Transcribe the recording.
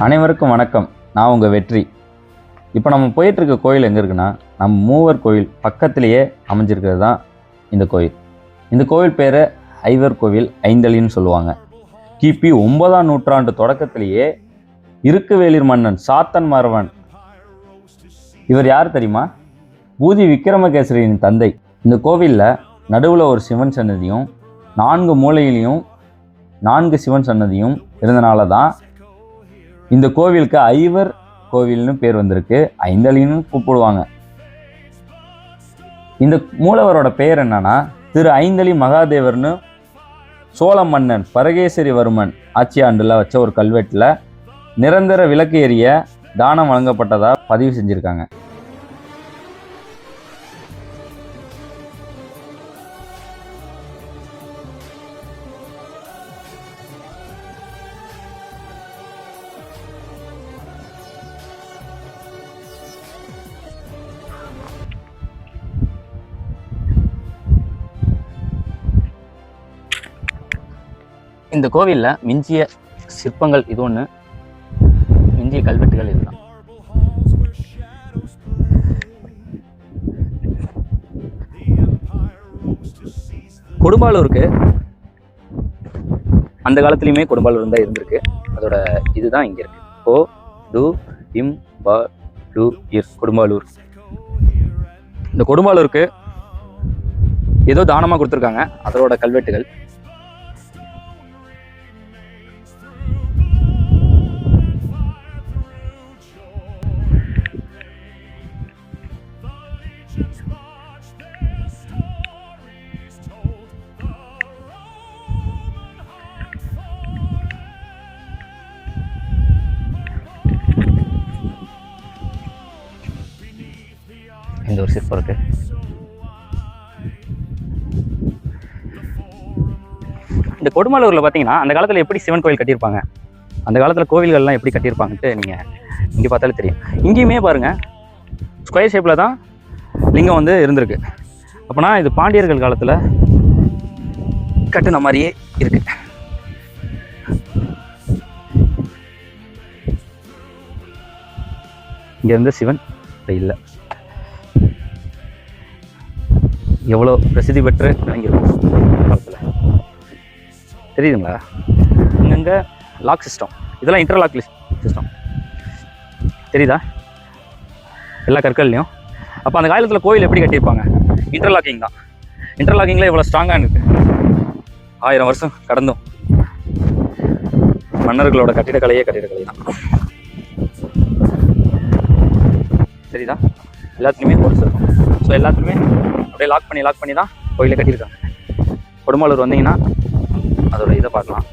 அனைவருக்கும் வணக்கம். நான் உங்கள் வெற்றி. இப்போ நம்ம போயிட்டுருக்க கோயில் எங்கே இருக்குன்னா, நம்ம மூவர் கோயில் பக்கத்திலேயே அமைஞ்சிருக்கிறது தான் இந்த கோயில். இந்த கோயில் பேர் ஐவர் கோவில், ஐந்தளின்னு சொல்லுவாங்க. கிபி 9ஆம் நூற்றாண்டு தொடக்கத்திலேயே இருக்குவேளிர் மன்னன் சாத்தன் மறவன், இவர் யார் தெரியுமா? பூதி விக்ரமகேசரியின் தந்தை. இந்த கோவிலில் நடுவில் ஒரு சிவன் சன்னதியும் 4 மூலையிலையும் 4 சிவன் சன்னதியும் இருந்தனால தான் இந்த கோவிலுக்கு ஐவர் கோவில்னு பேர் வந்திருக்கு. ஐந்தளின்னு கூப்பிடுவாங்க. இந்த மூலவரோட பெயர் என்னன்னா, திரு ஐந்தளி மகாதேவர்னு சோழ மன்னன் பரகேசரிவர்மன் ஆட்சி ஆண்டுல வச்ச ஒரு கல்வெட்டில் நிரந்தர விளக்கு எரிய தானம் வழங்கப்பட்டதா பதிவு செஞ்சிருக்காங்க. இந்த கோவிலில் மிஞ்சிய சிற்பங்கள் இது ஒன்று, மிஞ்சிய கல்வெட்டுகள் இதுதான். கொடும்பாலூருக்கு அந்த காலத்துலேயுமே கொடும்பாலூர் தான் இருந்திருக்கு. அதோட இதுதான் இங்கே இருக்கு. கொடும்பாலூர். இந்த கொடும்பாலூருக்கு ஏதோ தானமாக கொடுத்துருக்காங்க. அதோட கல்வெட்டுகள் இந்த ஒரு சிற்பம் இருக்கு. இந்த கொடும்பாலூர்ல பாத்தீங்கன்னா அந்த காலத்துல எப்படி சிவன் கோயில் கட்டியிருப்பாங்க, அந்த காலத்துல கோவில்கள்லாம் எப்படி கட்டியிருப்பாங்கன்ட்டு நீங்க இங்க பார்த்தாலே தெரியும். இங்கேயுமே பாருங்க, ஸ்கொயர் ஷேப்ல தான் லிங்கம் வந்து இருந்திருக்கு. அப்பனா இது பாண்டியர்கள் காலத்துல கட்டுன மாதிரியே இருக்கு. இங்க இருந்து சிவன் இல்லை, எவ்வளோ பிரசித்தி பெற்று விளங்கியிருக்கும் காலத்தில் தெரியுதுங்களா? இங்கே லாக் சிஸ்டம், இதெல்லாம் இன்டர்லாக் சிஸ்டம் தெரியுதா? எல்லா கற்கள்லையும். அப்போ அந்த காலத்தில் கோயில் எப்படி கட்டியிருப்பாங்க? இன்டர்லாக்கிங் தான். இன்டர்லாக்கிங்கில் இவ்வளோ ஸ்ட்ராங்காக இருக்குது. 1000 வருஷம் கடந்தும் மன்னர்களோட கட்டிடக்கலை தான். தெரியுதா? எல்லாத்துலேயுமே கோர்ஸ் இருக்கும். ஸோ எல்லாத்துலேயுமே அப்படியே லாக் பண்ணி தான் கோயிலை கட்டியிருக்காங்க. கொடும்பாலூர் வந்தீங்கன்னா அதோட இதை பார்க்கலாம்.